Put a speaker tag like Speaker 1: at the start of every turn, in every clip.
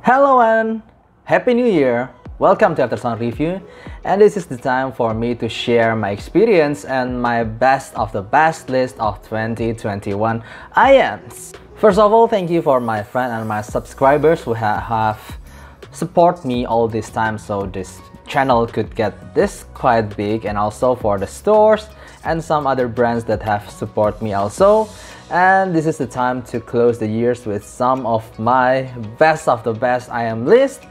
Speaker 1: Hello and Happy New Year! Welcome to AfterSound Review, and this is the time for me to share my experience and my best of the best list of 2021 IAMs. First of all, thank you for my friend and my subscribers who have support me all this time so this channel could get this quite big, and also for the stores and some other brands that have support me also. And this is the time to close the years with some of my best of the best IAM list.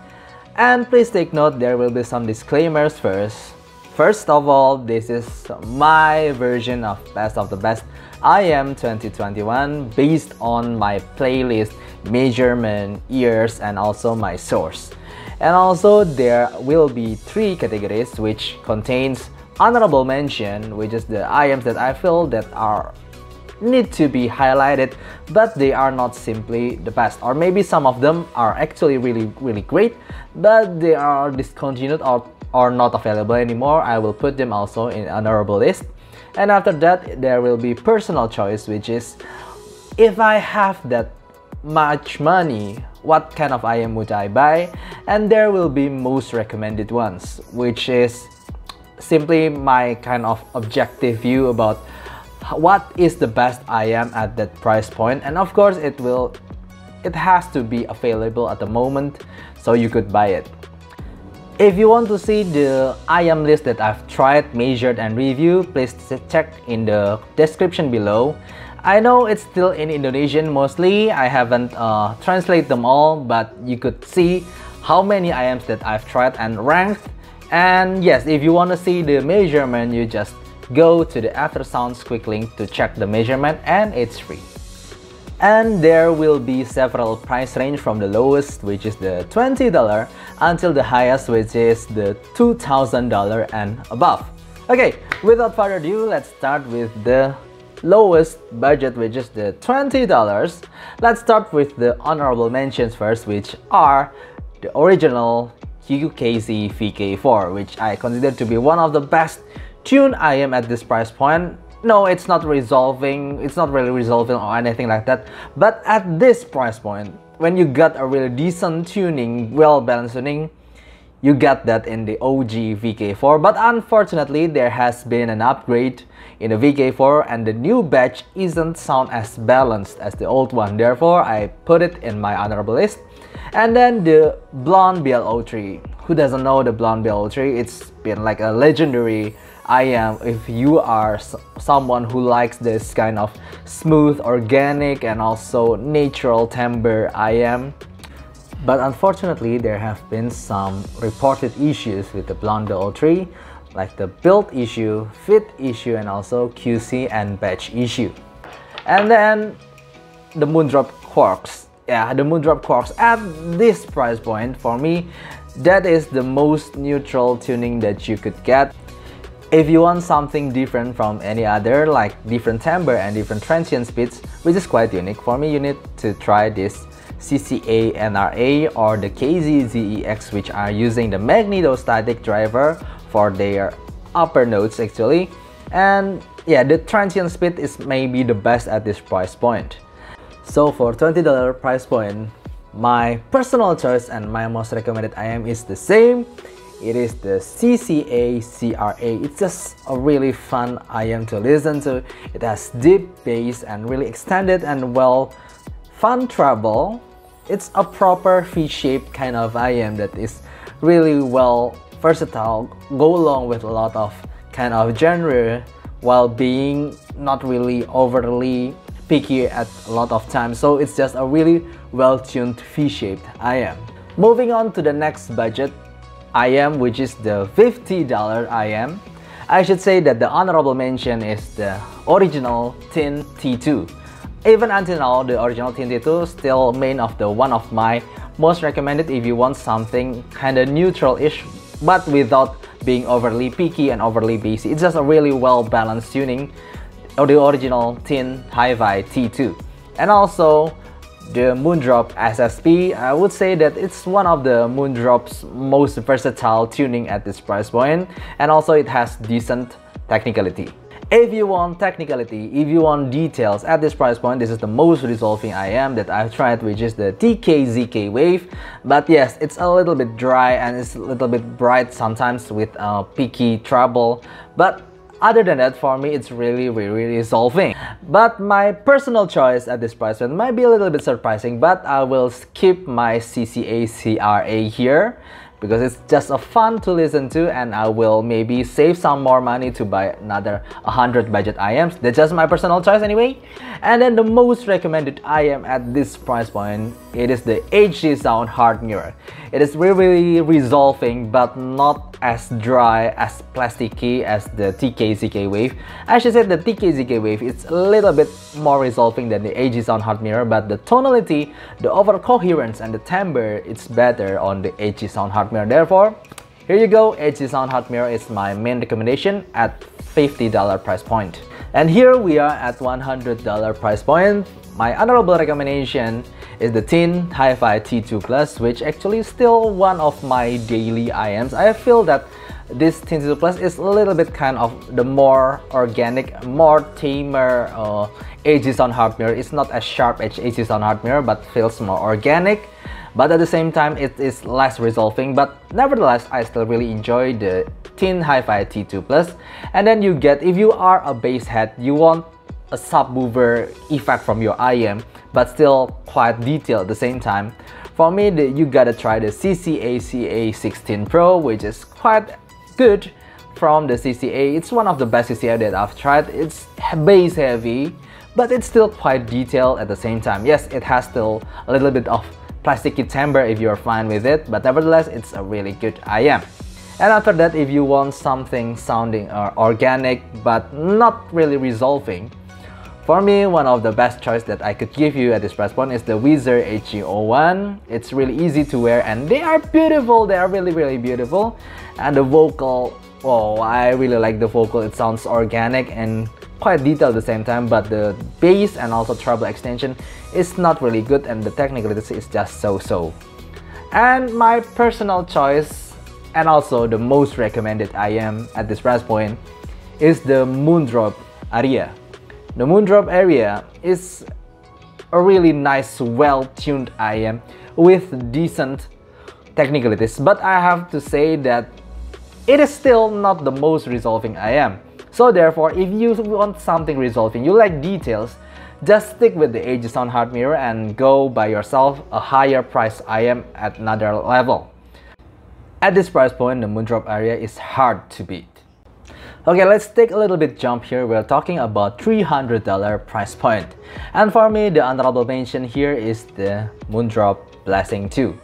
Speaker 1: And please take note, there will be some disclaimers first. First of all, this is my version of best of the best IAM 2021 based on my playlist, measurement, years, and also my source. And also there will be 3 categories which contains honorable mention, which is the IAMs that I feel that need to be highlighted, but they are not simply the best, or maybe some of them are actually really great, but they are discontinued or not available anymore. I will put them also in honorable list. And after that, there will be personal choice, which is if I have that much money, what kind of IAM would I buy? And there will be most recommended ones, which is simply my kind of objective view about what is the best IAM at that price point. And of course it has to be available at the moment so you could buy it. If you want to see the IAM list that I've tried, measured, and reviewed, please check in the description below. I know it's still in Indonesian mostly, I haven't translated them all, but you could see how many IAMs that I've tried and ranked. And yes, if you want to see the measurement, you just go to the aftersound.squig.link to check the measurement, and it's free. And there will be several price range from the lowest, which is the $20, until the highest, which is the $2,000 and above. Okay, without further ado, let's start with the lowest budget, which is the $20. Let's start with the honorable mentions first, which are the original UKZ VK4, which I consider to be one of the best tune IAM at this price point. No, it's not really resolving or anything like that, but at this price point, when you got a really decent tuning, well-balanced tuning, you got that in the OG VK4. But unfortunately, there has been an upgrade in the VK4 and the new batch isn't sound as balanced as the old one. Therefore, I put it in my honorable list. And then the BLON BL03. Who doesn't know the BLON BL03? It's been like a legendary IAM if you are someone who likes this kind of smooth, organic, and also natural timbre IAM. But unfortunately, there have been some reported issues with the BLON BL03, like the build issue, fit issue, and also QC and batch issue. And then the MOONDROP Quarks. Yeah, the MOONDROP Quarks at this price point, for me, that is the most neutral tuning that you could get. If you want something different from any other, like different timbre and different transient speeds, which is quite unique, for me, you need to try this CCA NRA or the KZZEX, which are using the magnetostatic driver for their upper notes actually. And yeah, the transient speed is maybe the best at this price point. So for $20 price point, my personal choice and my most recommended IAM is the same. It is the CCA CRA. It's just a really fun IAM to listen to. It has deep bass and really extended and fun treble. It's a proper V-shaped kind of IAM that is really versatile, go along with a lot of kind of genre while being not really overly picky at a lot of times. So it's just a really well-tuned V-shaped IAM. Moving on to the next budget IAM, which is the $50 IAM. I should say that the honorable mention is the original Tin T2. Even until now, the original Tin T2 still one of my most recommended if you want something kind of neutral-ish, but without being overly picky and overly bassy. It's just a really well-balanced tuning of the original Tin Hi-Fi T2. And also the MOONDROP SSP, I would say that it's one of the MOONDROP's most versatile tuning at this price point, and also it has decent technicality. If you want technicality, if you want details at this price point, this is the most resolving IM that I've tried, which is the TKZK wave. But yes, it's a little bit dry and it's a little bit bright sometimes with peaky treble. But other than that, for me, it's really resolving. But my personal choice at this price point might be a little bit surprising, but I will skip my CCA CRA here, because it's just a fun to listen to, and I will maybe save some more money to buy another 100 budget IMs. That's just my personal choice anyway. And then the most recommended IM at this price point, it is the HD Sound Hard Mirror. It is really resolving, but not as dry, as plasticky as the TKZK wave. I should say the TKZK wave is a little bit more resolving than the HD Sound Hard Mirror, but the tonality, the overall coherence, and the timbre, it's better on the HD Sound Hard Mirror. Therefore, here you go, HD Sound Hard Mirror is my main recommendation at $50 price point. And here we are at $100 price point. My honorable recommendation is the Thin Hi-Fi T2 Plus, which actually is still one of my daily IMs. I feel that this Thin T2 Plus is a little bit kind of the more organic, more tamer HD Sound Hard Mirror. It's not as sharp as HD Sound Hard Mirror, but feels more organic. But at the same time, it is less resolving. But nevertheless, I still really enjoy the Thin Hi-Fi T2 Plus. And then you get, if you are a bass head, you want a subwoofer effect from your IM, but still quite detailed at the same time. For me, you gotta try the CCA CA16 Pro, which is quite good from the CCA. It's one of the best CCA that I've tried. It's bass heavy, but it's still quite detailed at the same time. Yes, it has still a little bit of plasticky timbre if you're fine with it, but nevertheless, it's a really good IM. And after that, if you want something sounding organic but not really resolving, for me, one of the best choice that I could give you at this price point is the WHIZZER HG01. It's really easy to wear and they are beautiful. They are really beautiful. And the vocal, oh, I really like the vocal. It sounds organic and quite detailed at the same time, but the bass and also treble extension is not really good, and the technicality is just so. And my personal choice, and also the most recommended IM at this price point, is the MOONDROP ARIA. The MOONDROP ARIA is a really nice, well-tuned IM with decent technicalities, but I have to say that it is still not the most resolving IM. So therefore, if you want something resolving, you like details, just stick with the HD Sound Hard Mirror and go buy yourself a higher price IM at another level. At this price point, the MOONDROP ARIA is hard to beat. Okay, let's take a little bit jump here. We're talking about $300 price point. And for me, the honorable mention here is the MOONDROP Blessing 2.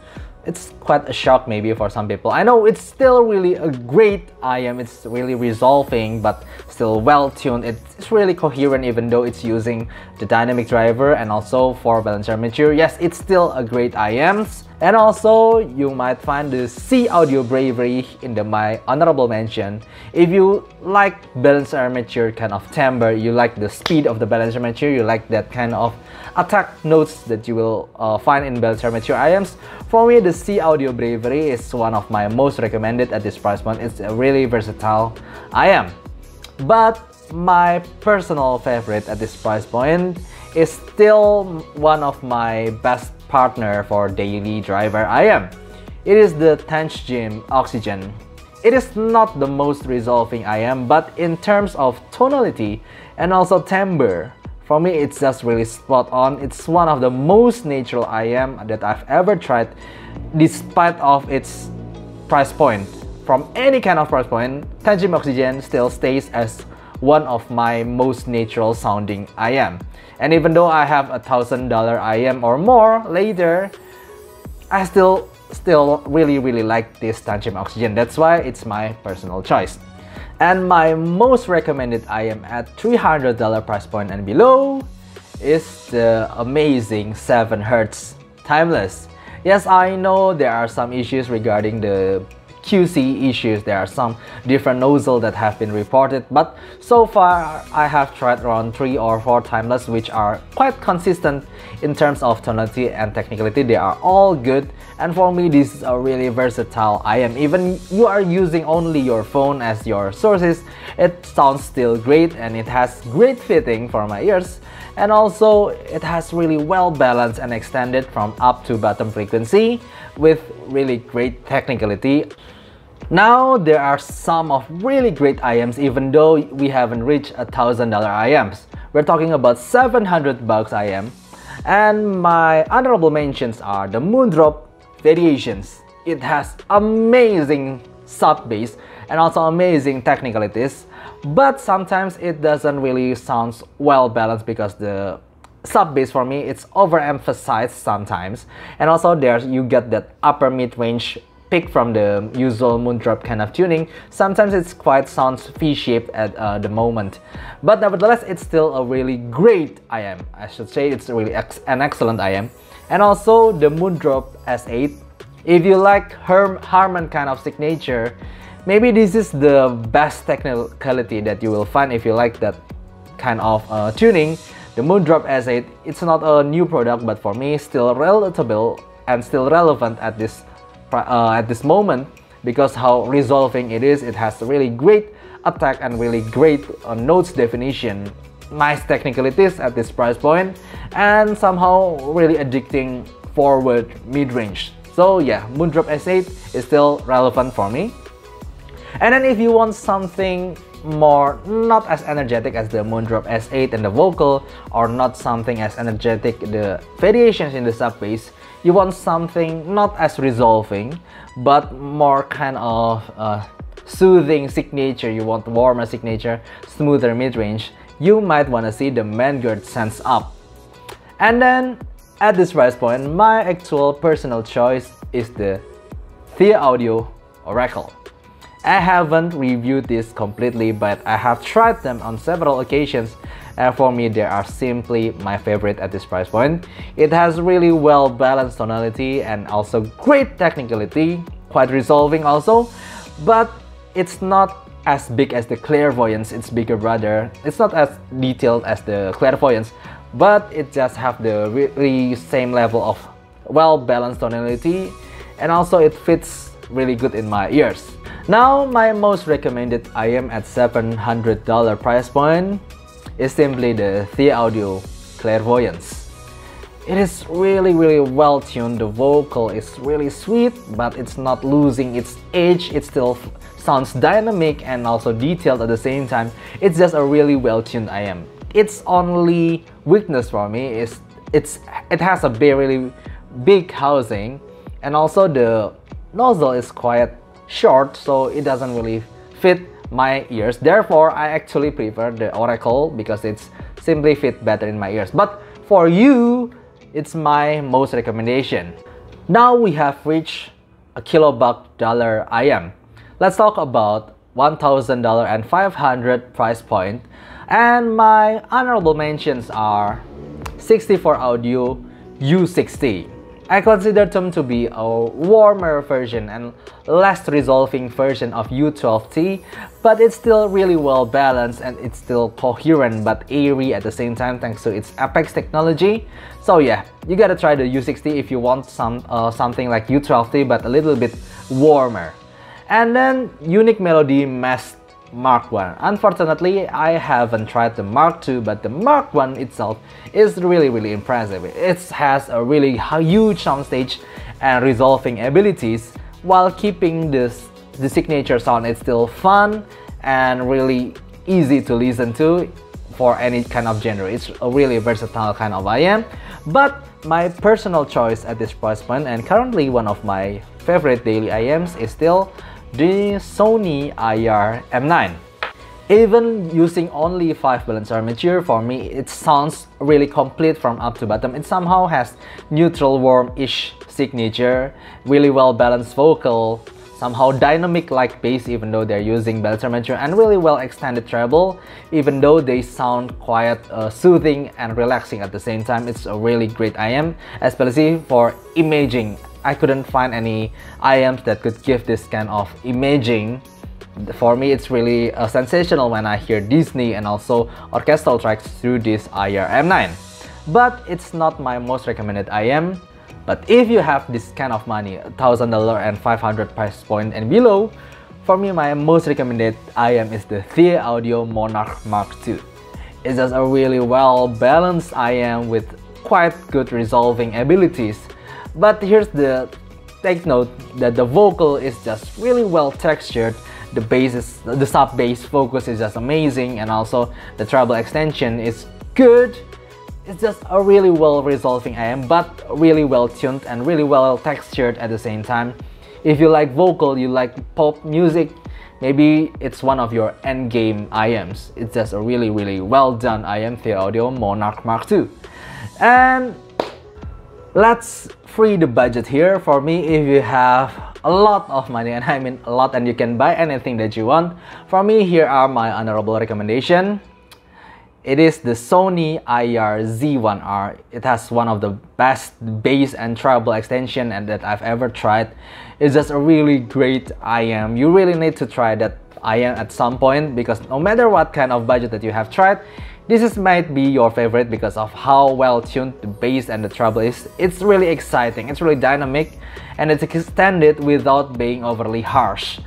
Speaker 1: It's quite a shock maybe for some people. I know it's still really a great IM. It's really resolving, but still well tuned. It's really coherent even though it's using the dynamic driver and also 4 balance armature. Yes, it's still a great IM. And also, you might find the SEEAUDIO BRAVERY in my honorable mention. If you like balance armature kind of timbre, you like the speed of the balance armature, you like that kind of attack notes that you will find in balance armature IMs. For me, the SEEAUDIO BRAVERY is one of my most recommended at this price point. It's a really versatile IM. But my personal favorite at this price point is still one of my best partner for daily driver IM. It is the TANCHJIM Oxygen. It is not the most resolving IM, but in terms of tonality and also timbre, for me it's just really spot on. It's one of the most natural IM that I've ever tried, despite of its price point. From any kind of price point, TANCHJIM Oxygen still stays as one of my most natural sounding IM. And even though I have a $1,000 IM or more later, I still really like this TANCHJIM Oxygen. That's why it's my personal choice. And my most recommended IM at $300 price point and below is the amazing 7Hz Timeless. Yes, I know there are some issues regarding the QC issues. There are some different nozzles that have been reported, but so far I have tried around 3 or 4 timeless, which are quite consistent in terms of tonality and technicality. They are all good, and for me this is a really versatile IM. Even you are using only your phone as your sources, it sounds still great, and it has great fitting for my ears, and also it has really well balanced and extended from up to bottom frequency with really great technicality. Now there are some of really great IMs even though we haven't reached $1,000 IMs. We're talking about $700 IM, and my honorable mentions are the MOONDROP Variations. It has amazing sub bass and also amazing technicalities, but sometimes it doesn't really sound well balanced because the sub bass for me it's overemphasized sometimes, and also there's you get that upper mid-range pick from the usual MOONDROP kind of tuning. Sometimes it's quite sounds V-shaped at the moment, but nevertheless it's still a really great IM. I should say it's really an excellent IM. And also the MOONDROP S8, if you like Harman kind of signature, maybe this is the best technicality that you will find if you like that kind of tuning. The MOONDROP S8, it's not a new product, but for me still relatable and still relevant at this moment because how resolving it is. It has really great attack and really great notes definition, nice technicalities at this price point, and somehow really addicting forward mid-range. So yeah, MOONDROP S8 is still relevant for me. And then if you want something more not as energetic as the MOONDROP S8 and the vocal, or not something as energetic the variations in the sub bass, you want something not as resolving but more kind of soothing signature, you want warmer signature, smoother mid-range, you might want to see the Vanguard Sense Up. And then at this price point, my actual personal choice is the THIAUDIO Oracle. I haven't reviewed this completely, but I have tried them on several occasions, and for me they are simply my favorite at this price point. It has really well balanced tonality and also great technicality, quite resolving also, but it's not as big as the Clairvoyance, its bigger brother. It's not as detailed as the Clairvoyance, but it just have the really same level of well balanced tonality, and also it fits really good in my ears. Now my most recommended IM at $700 price point is simply the THIAUDIO Clairvoyance. It is really well tuned, the vocal is really sweet, but it's not losing its edge, it still sounds dynamic and also detailed at the same time. It's just a really well tuned IM. Its only weakness for me is it has a really big housing, and also the nozzle is quite short, so it doesn't really fit my ears. Therefore, I actually prefer the Oracle because it's simply fit better in my ears. But for you, it's my most recommendation. Now we have reached a $1,000 IM. Let's talk about $1,000 and $500 price point. And my honorable mentions are SEEAUDIO U60. I consider them to be a warmer version and less resolving version of U12T, but it's still really well balanced and it's still coherent but airy at the same time thanks to its Apex technology. So yeah, you gotta try the U60 if you want something like U12T but a little bit warmer. And then Unique Melody Mesh Mark 1. Unfortunately, I haven't tried the Mark 2, but the Mark 1 itself is really impressive. It has a really huge soundstage and resolving abilities while keeping the signature sound. It's still fun and really easy to listen to for any kind of genre. It's a really versatile kind of IM. But my personal choice at this price point, and currently one of my favorite daily IMs, is still the Sony IR M9. Even using only 5 balance armature, for me it sounds really complete from up to bottom. It somehow has neutral warm-ish signature, really well balanced vocal, somehow dynamic like bass even though they're using balance armature, and really well extended treble even though they sound quite soothing and relaxing at the same time. It's a really great IM, especially for imaging I couldn't find any IMs that could give this kind of imaging. For me, it's really sensational when I hear Disney and also orchestral tracks through this ARIA M9. But it's not my most recommended IM. But if you have this kind of money, $1,000 and 500 price point and below, for me, my most recommended IM is the THIAUDIO Monarch Mark II. It's just a really well-balanced IM with quite good resolving abilities. But here's the take note that the vocal is just really well textured. The sub bass focus is just amazing, and also the treble extension is good. It's just a really well resolving IM, but really well tuned and really well textured at the same time. If you like vocal, you like pop music, maybe it's one of your endgame IMs. It's just a really well done IM, THIAUDIO Monarch Mark II. And let's free the budget here. For me, if you have a lot of money, and I mean a lot, and you can buy anything that you want, for me, here are my honorable recommendation. It is the Sony IR-Z1R. It has one of the best bass and treble extension that I've ever tried. It's just a really great IM. You really need to try that IM at some point, because no matter what kind of budget that you have tried, this might be your favorite because of how well tuned the bass and the treble is. It's really exciting, it's really dynamic, and it's extended without being overly harsh.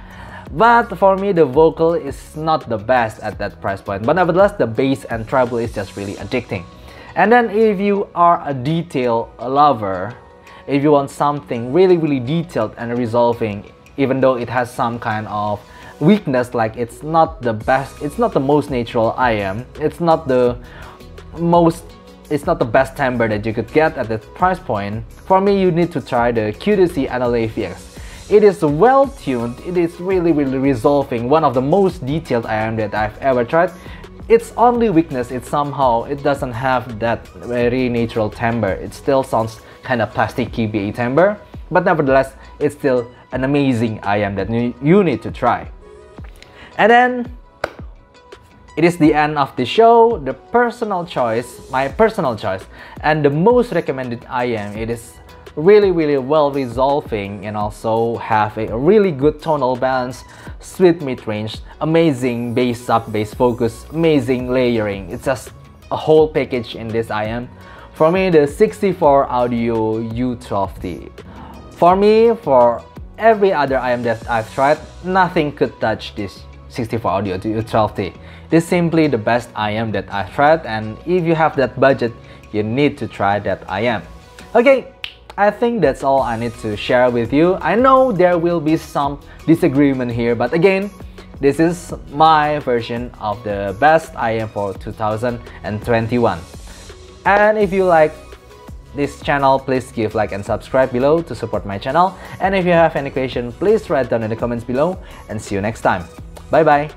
Speaker 1: But for me, the vocal is not the best at that price point. But nevertheless, the bass and treble is just really addicting. And then if you are a detail lover, if you want something really detailed and resolving, even though it has some kind of weakness, like it's not the best, it's not the most natural IM, it's not the best timbre that you could get at that price point, for me, you need to try the QDC Analay VX. It is well tuned, it is really resolving, one of the most detailed IM that I've ever tried. Its only weakness is somehow it doesn't have that very natural timbre. It still sounds kind of plasticky BA timbre, but nevertheless, it's still an amazing IM that you need to try. And then, it is the end of the show, my personal choice, and the most recommended IM. It is really well resolving and also have a really good tonal balance, sweet mid-range, amazing bass sub bass focus, amazing layering. It's just a whole package in this IM. For me, the SEEAUDIO U12T. For me, for every other IM that I've tried, nothing could touch this SEEAUDIO U12T. It is simply the best IM that I've tried, and if you have that budget, you need to try that IM. Okay, I think that's all I need to share with you. I know there will be some disagreement here, but again, this is my version of the best IM for 2021. And if you like this channel, please give like and subscribe below to support my channel. And if you have any question, please write down in the comments below, and see you next time. Bye bye.